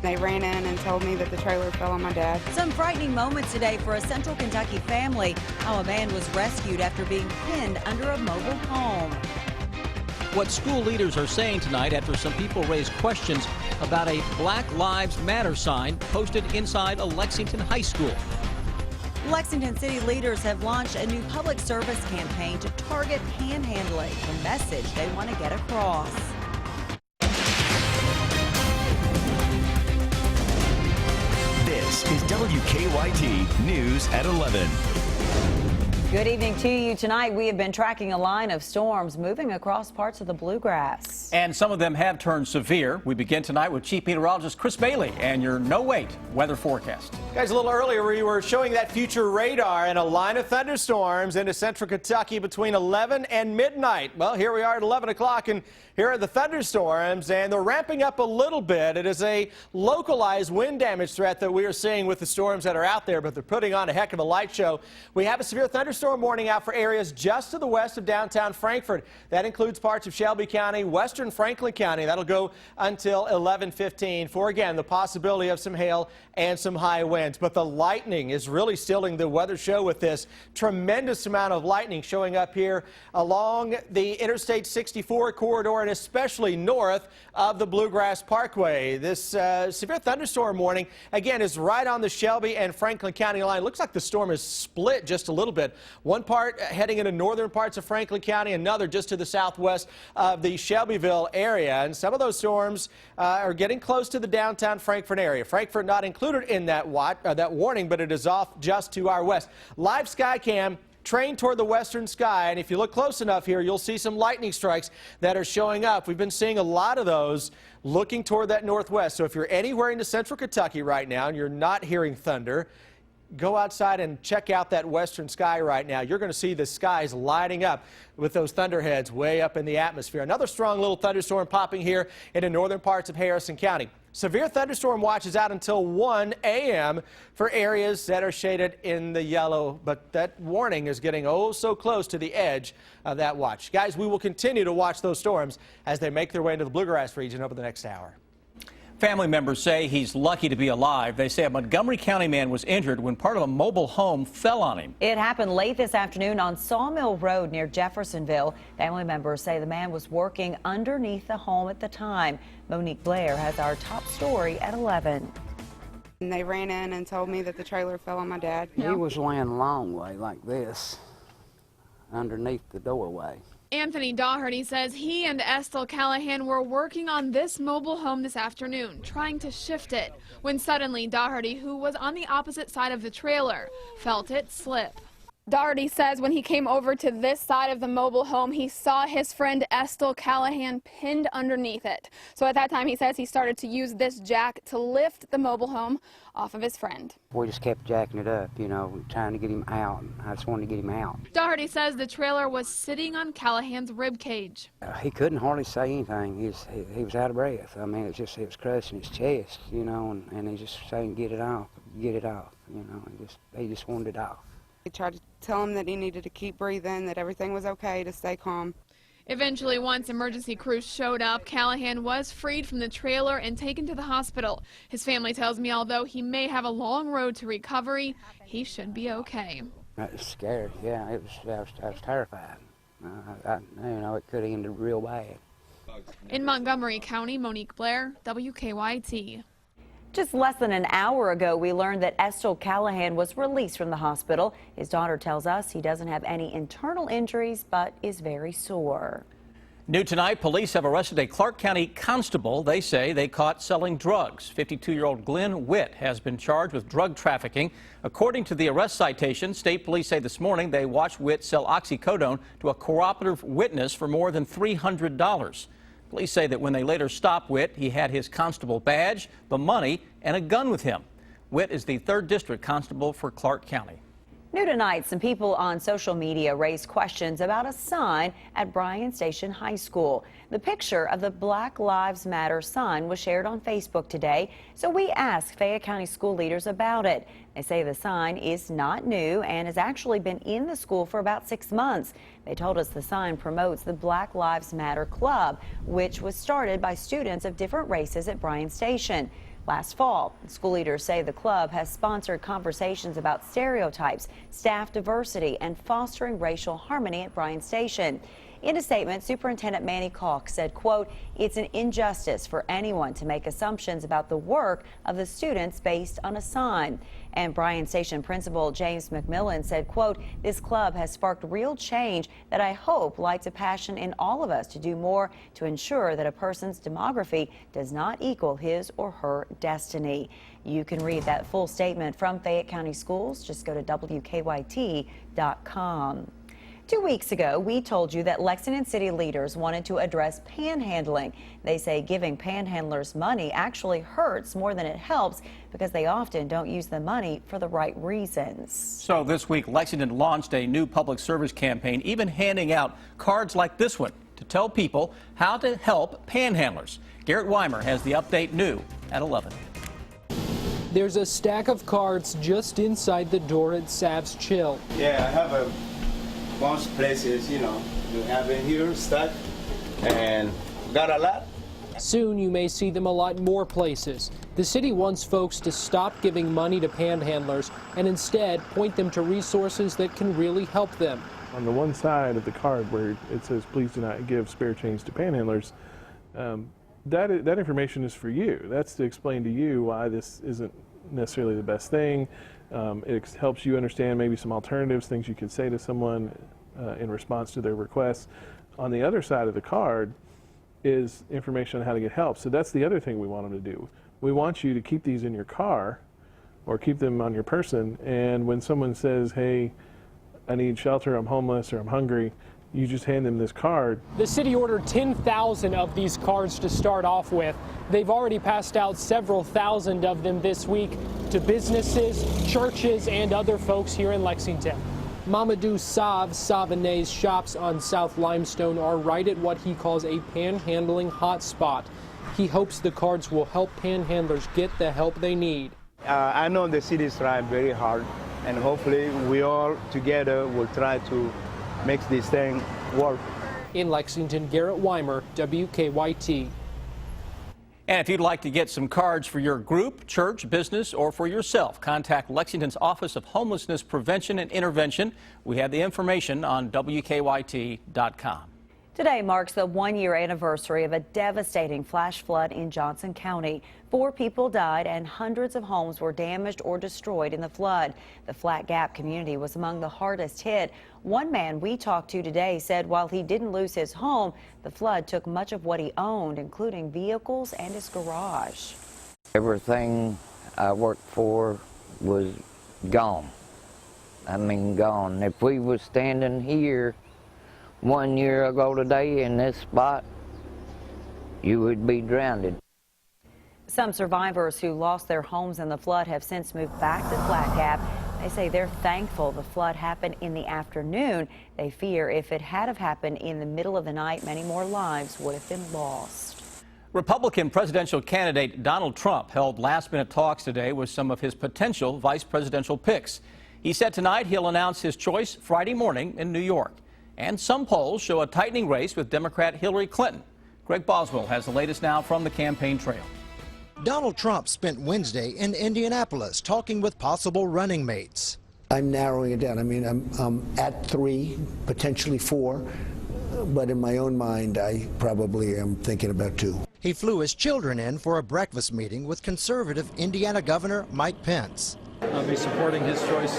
They ran in and told me that the trailer fell on my dad. Some frightening moments today for a Central Kentucky family. How a man was rescued after being pinned under a mobile home. What school leaders are saying tonight after some people raised questions about a Black Lives Matter sign posted inside a Lexington high school. Lexington city leaders have launched a new public service campaign to target panhandling, the message they want to get across. This is WKYT News at 11. Good evening to you. Tonight we have been tracking a line of storms moving across parts of the bluegrass. And some of them have turned severe. We begin tonight with Chief Meteorologist Chris Bailey and your no-wait weather forecast. Guys, a little earlier we were showing that future radar and a line of thunderstorms into central Kentucky between 11 and midnight. Well, here we are at 11 o'clock, and here are the thunderstorms, and they're ramping up a little bit. It is a localized wind damage threat that we are seeing with the storms that are out there, but they're putting on a heck of a light show. We have a severe thunderstorm warning out for areas just to the west of downtown Frankfort. That includes parts of Shelby County, western Franklin County. That'll go until 11:15 for, again, the possibility of some hail and some high winds. But the lightning is really stealing the weather show with this tremendous amount of lightning showing up here along the Interstate 64 corridor and especially north of the Bluegrass Parkway. This severe thunderstorm warning, again, is right on the Shelby and Franklin County line. Looks like the storm is split just a little bit. One part heading into northern parts of Franklin County, another just to the southwest of the Shelbyville area. And some of those storms are getting close to the downtown Frankfort area. Frankfort not included in that warning, but it is off just to our west. Live sky cam trained toward the western sky, and if you look close enough here, you'll see some lightning strikes that are showing up. We've been seeing a lot of those looking toward that northwest. So if you're anywhere into central Kentucky right now and you're not hearing thunder, go outside and check out that western sky right now. You're going to see the skies lighting up with those thunderheads way up in the atmosphere. Another strong little thunderstorm popping here into northern parts of Harrison County. Severe thunderstorm watch is out until 1 a.m. for areas that are shaded in the yellow, but that warning is getting oh so close to the edge of that watch. Guys, we will continue to watch those storms as they make their way into the Bluegrass region over the next hour. Family members say he's lucky to be alive. They say a Montgomery County man was injured when part of a mobile home fell on him. It happened late this afternoon on Sawmill Road near Jeffersonville. Family members say the man was working underneath the home at the time. Monique Blair has our top story at 11. And they ran in and told me that the trailer fell on my dad. He was laying a long way like this underneath the doorway. Anthony Daugherty says he and Estelle Callahan were working on this mobile home this afternoon, trying to shift it, when suddenly Daugherty, who was on the opposite side of the trailer, felt it slip. Daugherty says when he came over to this side of the mobile home, he saw his friend Estelle Callahan pinned underneath it. So at that time, he says he started to use this jack to lift the mobile home off of his friend. We just kept jacking it up, you know, trying to get him out. I just wanted to get him out. Daugherty says the trailer was sitting on Callahan's rib cage. He couldn't hardly say anything. He was out of breath. I mean, it was crushing his chest, you know, and he just saying, get it off, you know, and he just wanted it off. I tried to tell him that he needed to keep breathing, that everything was okay, to stay calm. Eventually, once emergency crews showed up, Callahan was freed from the trailer and taken to the hospital. His family tells me although he may have a long road to recovery, he should be okay. That was scary, yeah. I was terrified. You know, it could have ended real bad. In Montgomery County, Monique Blair, WKYT. Just less than an hour ago, we learned that Estelle Callahan was released from the hospital. His daughter tells us he doesn't have any internal injuries, but is very sore. New tonight, police have arrested a Clark County constable they say they caught selling drugs. 52-year-old Glenn Witt has been charged with drug trafficking. According to the arrest citation, state police say this morning they watched Witt sell oxycodone to a cooperative witness for more than $300. Police say that when they later stopped Witt, he had his constable badge, the money, and a gun with him. Witt is the 3rd District Constable for Clark County. New tonight, some people on social media raised questions about a sign at Bryan Station High School. The picture of the Black Lives Matter sign was shared on Facebook today, so we asked Fayette County school leaders about it. They say the sign is not new and has actually been in the school for about 6 months. They told us the sign promotes the Black Lives Matter Club, which was started by students of different races at Bryan Station. Last fall, school leaders say the club has sponsored conversations about stereotypes, staff diversity, and fostering racial harmony at Bryan Station. In a statement, Superintendent Manny Cox said, quote, "It's an injustice for anyone to make assumptions about the work of the students based on a sign." And Bryan Station Principal James McMillan said, quote, "This club has sparked real change that I hope lights a passion in all of us to do more to ensure that a person's demography does not equal his or her destiny." You can read that full statement from Fayette County Schools. Just go to WKYT.com. 2 weeks ago, we told you that Lexington city leaders wanted to address panhandling. They say giving panhandlers money actually hurts more than it helps because they often don't use the money for the right reasons. So this week, Lexington launched a new public service campaign, even handing out cards like this one to tell people how to help panhandlers. Garrett Weimer has the update new at 11. There's a stack of cards just inside the door at Sav's Chill. Yeah, I have a bunch of places, you have in here stuck, and got a lot. Soon you may see them a lot more places. The city wants folks to stop giving money to panhandlers and instead point them to resources that can really help them. On the one side of the card where it says please do not give spare change to panhandlers, that information is for you. That's to explain to you why this isn't necessarily the best thing. It helps you understand maybe some alternatives, things you could say to someone in response to their requests. On the other side of the card is information on how to get help. So that's the other thing we want them to do. We want you to keep these in your car or keep them on your person, and when someone says, hey, I need shelter, I'm homeless, or I'm hungry, you just hand them this card. The city ordered 10,000 of these cards to start off with. They've already passed out several thousand of them this week to businesses, churches, and other folks here in Lexington. Mamadou Savanet's shops on South Limestone are right at what he calls a panhandling hotspot. He hopes the cards will help panhandlers get the help they need. I know the city's trying very hard, and hopefully we all together will try to make this thing work. In Lexington, Garrett Weimer, WKYT. And if you'd like to get some cards for your group, church, business, or for yourself, contact Lexington's Office of Homelessness Prevention and Intervention. We have the information on WKYT.com. Today marks the one-year anniversary of a devastating flash flood in Johnson County. 4 people died and hundreds of homes were damaged or destroyed in the flood. The Flat Gap community was among the hardest hit. One man we talked to today said while he didn't lose his home, the flood took much of what he owned, including vehicles and his garage. Everything I worked for was gone. I mean, gone. If we was standing here 1 year ago today in this spot, you would be drowned. Some survivors who lost their homes in the flood have since moved back to Flat Gap. They say they're thankful the flood happened in the afternoon. They fear if it had have happened in the middle of the night, many more lives would have been lost. Republican presidential candidate Donald Trump held last-minute talks today with some of his potential vice presidential picks. He said tonight he'll announce his choice Friday morning in New York. And some polls show a tightening race with Democrat Hillary Clinton. Greg Boswell has the latest now from the campaign trail. Donald Trump spent Wednesday in Indianapolis talking with possible running mates. I'm narrowing it down. I mean, I'm at 3, potentially 4, but in my own mind, I probably am thinking about 2. He flew his children in for a breakfast meeting with conservative Indiana Governor Mike Pence. I'll be supporting his choice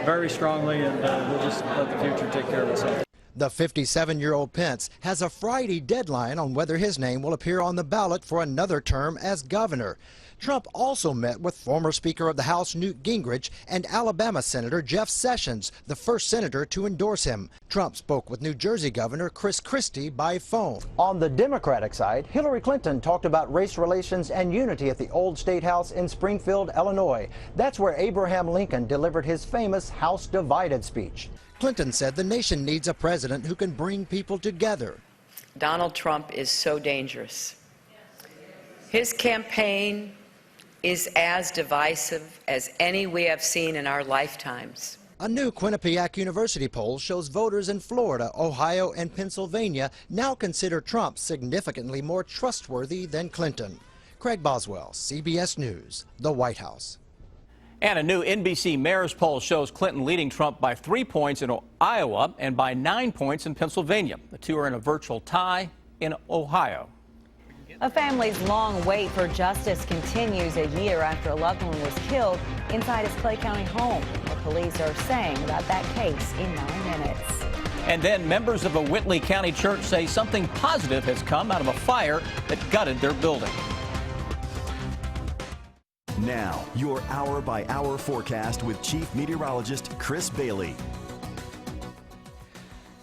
very strongly, and we'll just let the future take care of itself. The 57-year-old Pence has a Friday deadline on whether his name will appear on the ballot for another term as governor. Trump also met with former Speaker of the House Newt Gingrich and Alabama Senator Jeff Sessions, the first senator to endorse him. Trump spoke with New Jersey Governor Chris Christie by phone. On the Democratic side, Hillary Clinton talked about race relations and unity at the old State House in Springfield, Illinois. That's where Abraham Lincoln delivered his famous House Divided speech. Clinton said the nation needs a president who can bring people together. Donald Trump is so dangerous. His campaign is as divisive as any we have seen in our lifetimes. A new Quinnipiac University poll shows voters in Florida, Ohio, and Pennsylvania now consider Trump significantly more trustworthy than Clinton. Craig Boswell, CBS News, the White House. And a new NBC Mayor's poll shows Clinton leading Trump by 3 points in Iowa and by 9 points in Pennsylvania. The two are in a virtual tie in Ohio. A family's long wait for justice continues a year after a loved one was killed inside his Clay County home. What police are saying about that case in 9 minutes. And then members of a Whitley County church say something positive has come out of a fire that gutted their building. Now, your hour-by-hour forecast with Chief Meteorologist Chris Bailey.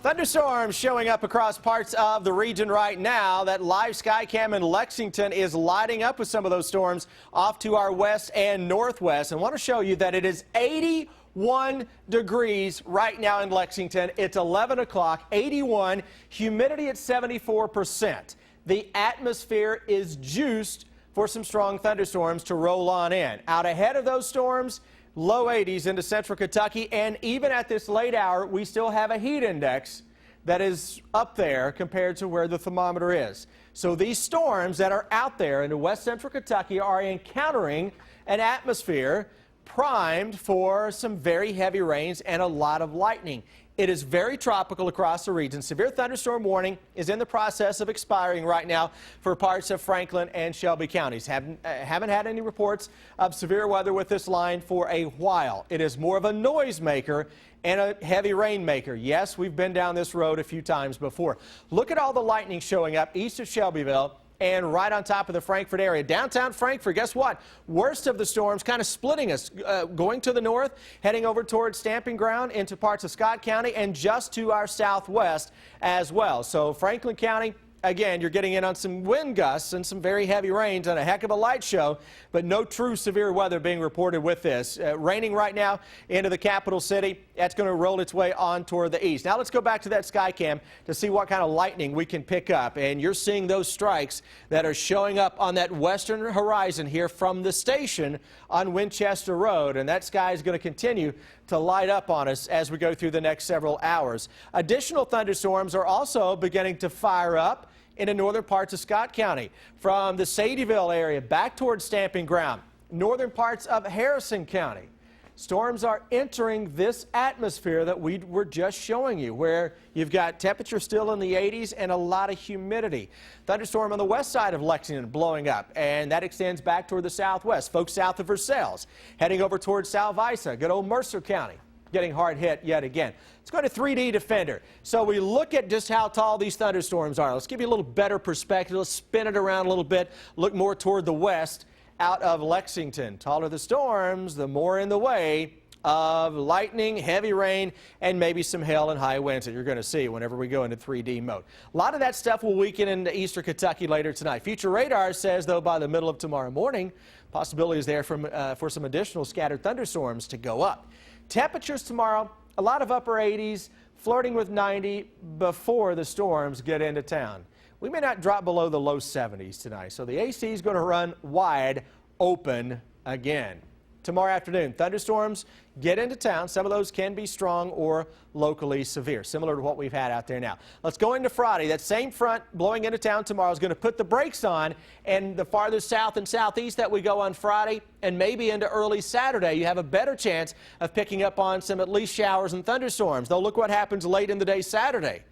Thunderstorms showing up across parts of the region right now. That live sky cam in Lexington is lighting up with some of those storms off to our west and northwest. And I want to show you that it is 81 degrees right now in Lexington. It's 11 o'clock, 81, humidity at 74%. The atmosphere is juiced for some strong thunderstorms to roll on in. Out ahead of those storms, low 80s into central Kentucky, and even at this late hour, we still have a heat index that is up there compared to where the thermometer is. So these storms that are out there into west central Kentucky are encountering an atmosphere primed for some very heavy rains and a lot of lightning. It is very tropical across the region. Severe thunderstorm warning is in the process of expiring right now for parts of Franklin and Shelby counties. Haven't had any reports of severe weather with this line for a while. It is more of a noisemaker and a heavy rain maker. Yes, we've been down this road a few times before. Look at all the lightning showing up east of Shelbyville and right on top of the Frankfort area. Downtown Frankfort, guess what? Worst of the storms kind of splitting us, going to the north, heading over towards Stamping Ground into parts of Scott County and just to our southwest as well. So Franklin County, again, you're getting in on some wind gusts and some very heavy rains and a heck of a light show, but no true severe weather being reported with this. Raining right now into the capital city. That's going to roll its way on toward the east. Now let's go back to that sky cam to see what kind of lightning we can pick up. And you're seeing those strikes that are showing up on that western horizon here from the station on Winchester Road. And that sky is going to continue to light up on us as we go through the next several hours. Additional thunderstorms are also beginning to fire up in the northern parts of Scott County, from the Sadieville area back towards Stamping Ground, northern parts of Harrison County. Storms are entering this atmosphere that we were just showing you, where you've got temperature still in the 80s and a lot of humidity. Thunderstorm on the west side of Lexington blowing up, and that extends back toward the southwest. Folks south of Versailles, heading over towards Salvisa, good old Mercer County, getting hard hit yet again. Let's go to 3D Defender. So we look at just how tall these thunderstorms are. Let's give you a little better perspective. Let's spin it around a little bit. Look more toward the west out of Lexington. Taller the storms, the more in the way of lightning, heavy rain, and maybe some hail and high winds that you're going to see whenever we go into 3D mode. A lot of that stuff will weaken into eastern Kentucky later tonight. Future radar says, though, by the middle of tomorrow morning, possibility is there for some additional scattered thunderstorms to go up. Temperatures tomorrow, a lot of upper 80s, flirting with 90 before the storms get into town. We may not drop below the low 70s tonight, so the AC is going to run wide open again. Tomorrow afternoon, thunderstorms get into town. Some of those can be strong or locally severe, similar to what we've had out there now. Let's go into Friday. That same front blowing into town tomorrow is going to put the brakes on, and the farther south and southeast that we go on Friday and maybe into early Saturday, you have a better chance of picking up on some at least showers and thunderstorms. Though look what happens late in the day Saturday.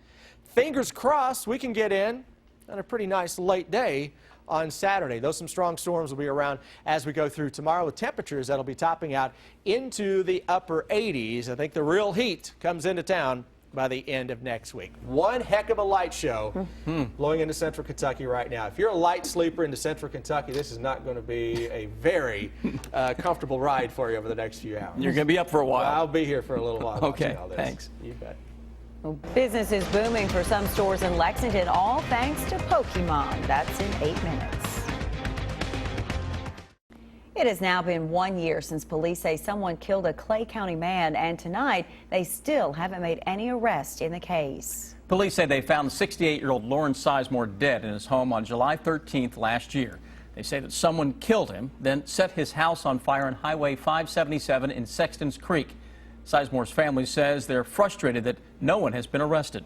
Fingers crossed we can get in on a pretty nice late day on Saturday. Though some strong storms will be around as we go through tomorrow with temperatures that'll be topping out into the upper 80s. I think the real heat comes into town by the end of next week. One heck of a light show blowing into central Kentucky right now. If you're a light sleeper into central Kentucky, this is not going to be a very comfortable ride for you over the next few hours. You're going to be up for a while. I'll be here for a little while. Okay, all this. thanks. You bet. Well, business is booming for some stores in Lexington, all thanks to Pokemon. That's in 8 minutes. It has now been 1 year since police say someone killed a Clay County man, and tonight they still haven't made any arrests in the case. Police say they found 68-year-old Lawrence Sizemore dead in his home on July 13th last year. They say that someone killed him, then set his house on fire on Highway 577 in Sexton's Creek. Sizemore's family says they're frustrated that no one has been arrested.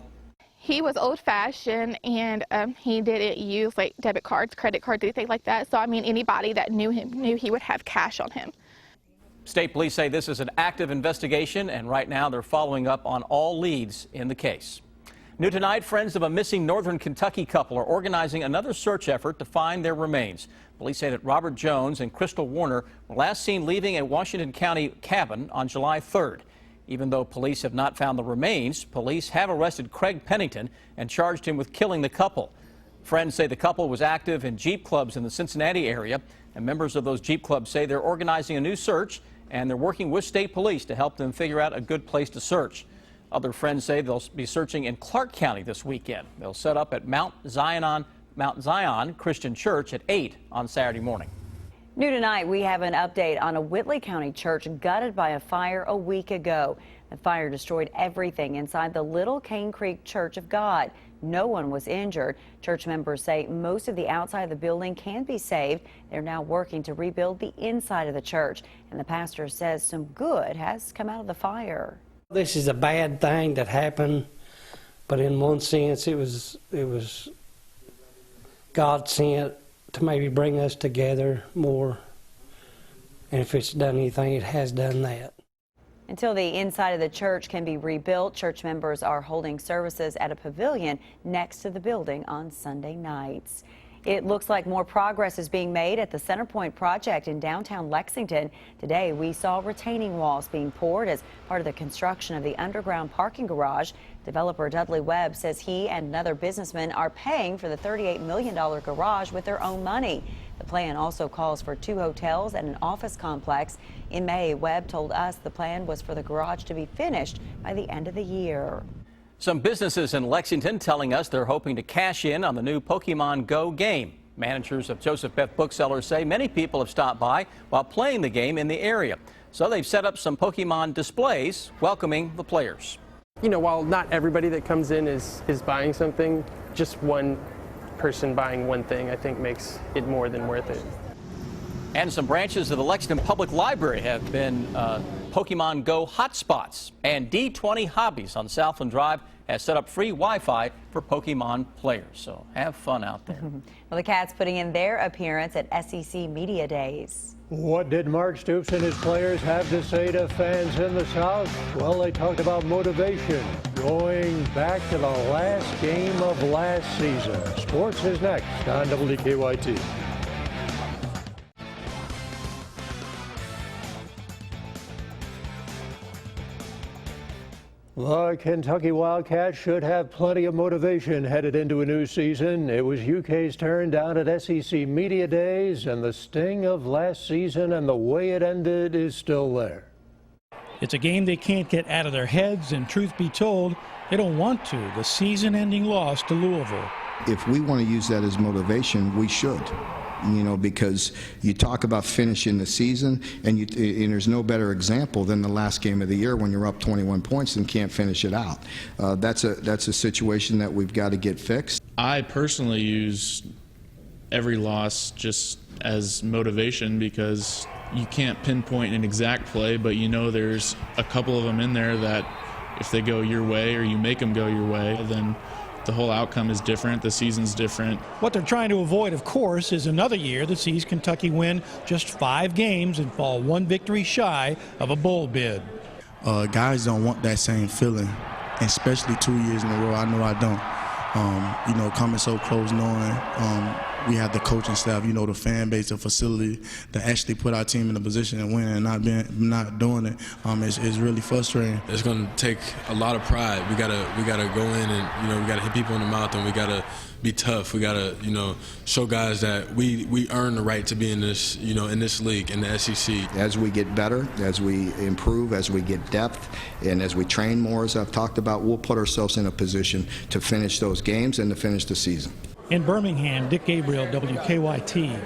He was old-fashioned, and he didn't use like debit cards, credit cards, anything like that. So I mean, anybody that knew him knew he would have cash on him. State police say this is an active investigation, and right now they're following up on all leads in the case. New tonight, friends of a missing northern Kentucky couple are organizing another search effort to find their remains. Police say that Robert Jones and Crystal Warner were last seen leaving a Washington County cabin on July 3rd. Even though police have not found the remains, police have arrested Craig Pennington and charged him with killing the couple. Friends say the couple was active in Jeep clubs in the Cincinnati area, and members of those Jeep clubs say they're organizing a new search and they're working with state police to help them figure out a good place to search. Other friends say they'll be searching in Clark County this weekend. They'll set up at Mount Zion Christian Church at 8 on Saturday morning. New tonight, we have an update on a Whitley County church gutted by a fire a week ago. The fire destroyed everything inside the Little Cane Creek Church of God. No one was injured. Church members say most of the outside of the building can be saved. They're now working to rebuild the inside of the church. And the pastor says some good has come out of the fire. This is a bad thing that happened, but in one sense it was God sent to maybe bring us together more. And if it's done anything, it has done that. Until the inside of the church can be rebuilt, church members are holding services at a pavilion next to the building on Sunday nights. It looks like more progress is being made at the Centerpoint project in downtown Lexington. Today, we saw retaining walls being poured as part of the construction of the underground parking garage. Developer Dudley Webb says he and another businessman are paying for the $38 million garage with their own money. The plan also calls for 2 hotels and an office complex. In May, Webb told us the plan was for the garage to be finished by the end of the year. Some businesses in Lexington telling us they're hoping to cash in on the new Pokemon Go game. Managers of Joseph Beth Booksellers say many people have stopped by while playing the game in the area. So they've set up some Pokemon displays welcoming the players. You know, while not everybody that comes in is buying something, just one person buying one thing I think makes it more than worth it. And some branches of the Lexington Public Library have been Pokemon Go hotspots. And D20 Hobbies on Southland Drive has set up free Wi-Fi for Pokemon players. So have fun out there. Well, the Cats putting in their appearance at SEC Media Days. What did Mark Stoops and his players have to say to fans in the South? Well, they talked about motivation, going back to the last game of last season. Sports is next on WKYT. The Kentucky Wildcats should have plenty of motivation headed into a new season. It was UK's turn down at SEC Media Days, and the sting of last season and the way it ended is still there. It's a game they can't get out of their heads, and truth be told, they don't want to. The season-ending loss to Louisville. If we want to use that as motivation, we should. You know, because you talk about finishing the season, and there's no better example than the last game of the year when you're up 21 points and can't finish it out. That's a situation that we've got to get fixed. I personally use every loss just as motivation because you can't pinpoint an exact play, but you know there's a couple of them in there that if they go your way or you make them go your way, then the whole outcome is different, the season's different. What they're trying to avoid, of course, is another year that sees Kentucky win just 5 games and fall 1 victory shy of a bowl bid. Guys don't want that same feeling, especially 2 years in a row. I know I don't. You know, coming so close, knowing we have the coaching staff, you know, the fan base, the facility that actually put our team in a position to win and not doing it, is really frustrating. It's going to take a lot of pride. We gotta go in and, you know, we gotta hit people in the mouth, and we gotta be tough. We gotta, you know, show guys that we earn the right to be in this, you know, in this league, in the SEC. As we get better, as we improve, as we get depth, and as we train more, as I've talked about, we'll put ourselves in a position to finish those games and to finish the season. In Birmingham, Dick Gabriel, WKYT.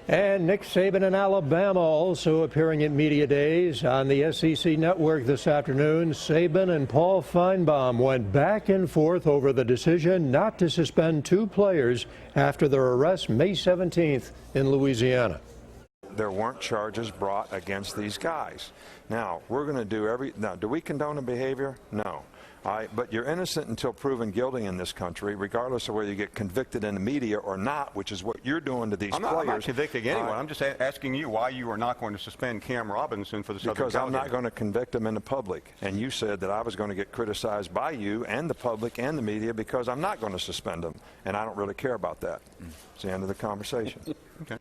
And Nick Saban in Alabama also appearing at Media Days on the SEC Network this afternoon. Saban and Paul Feinbaum went back and forth over the decision not to suspend 2 players after their arrest May 17th in Louisiana. There weren't charges brought against these guys. Now, we're going to do now, do we condone the behavior? No. But you're innocent until proven guilty in this country, regardless of whether you get convicted in the media or not, which is what you're doing to these players. I'm not convicting anyone. I'm just asking you why you are not going to suspend Cam Robinson for the Southern Because I'm not California. going to convict him in the public. And you said that I was going to get criticized by you and the public and the media because I'm not going to suspend him. And I don't really care about that. It's the end of the conversation. Okay.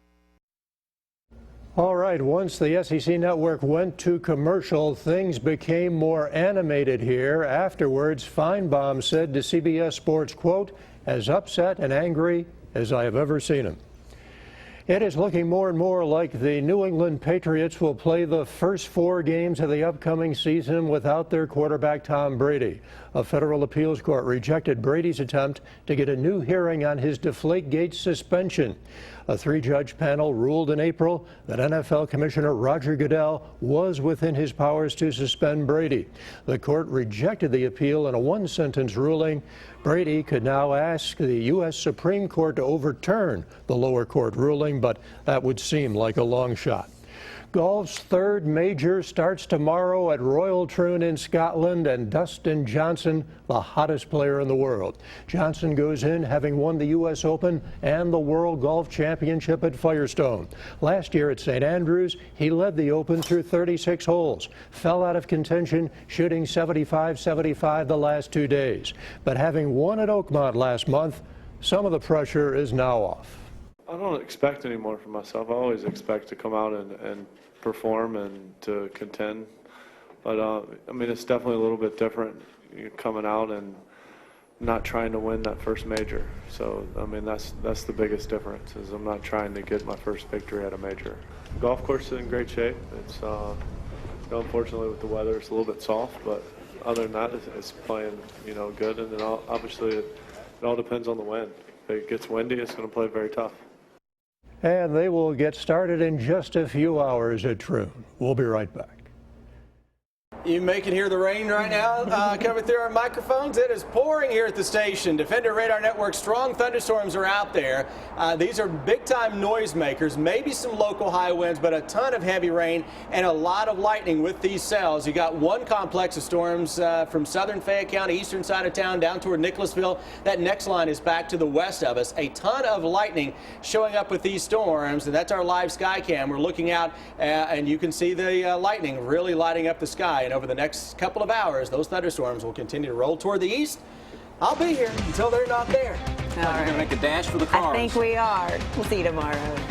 All right, once the SEC Network went to commercial, things became more animated here. Afterwards, Feinbaum said to CBS Sports, quote, "as upset and angry as I have ever seen him." It is looking more and more like the New England Patriots will play the first 4 games of the upcoming season without their quarterback Tom Brady. A federal appeals court rejected Brady's attempt to get a new hearing on his Deflategate suspension. A 3-judge panel ruled in April that NFL Commissioner Roger Goodell was within his powers to suspend Brady. The court rejected the appeal in a 1-sentence ruling. Brady could now ask the U.S. Supreme Court to overturn the lower court ruling, but that would seem like a long shot. Golf's 3rd major starts tomorrow at Royal Troon in Scotland, and Dustin Johnson, the hottest player in the world. Johnson goes in having won the U.S. Open and the World Golf Championship at Firestone. Last year at St. Andrews, he led the Open through 36 holes, fell out of contention, shooting 75-75 the last 2 days. But having won at Oakmont last month, some of the pressure is now off. I don't expect any more from myself. I always expect to come out and perform and to contend. But, I mean, it's definitely a little bit different. You're coming out and not trying to win that first major. So, I mean, that's the biggest difference, is I'm not trying to get my first victory at a major. The golf course is in great shape. It's, unfortunately, with the weather, it's a little bit soft. But other than that, it's playing, good. And then obviously it all depends on the wind. If it gets windy, it's going to play very tough. And they will get started in just a few hours at Troon. We'll be right back. You may can hear the rain right now coming through our microphones. It is pouring here at the station. Defender Radar Network, strong thunderstorms are out there. These are big-time noisemakers, maybe some local high winds, but a ton of heavy rain and a lot of lightning with these cells. You got one complex of storms from southern Fayette County, eastern side of town, down toward Nicholasville. That next line is back to the west of us. A ton of lightning showing up with these storms, and that's our live sky cam. We're looking out, and you can see the lightning really lighting up the sky. And over the next couple of hours, those thunderstorms will continue to roll toward the east. I'll be here until they're not there. All right. We're going to make a dash for the cars. I think we are. We'll see you tomorrow.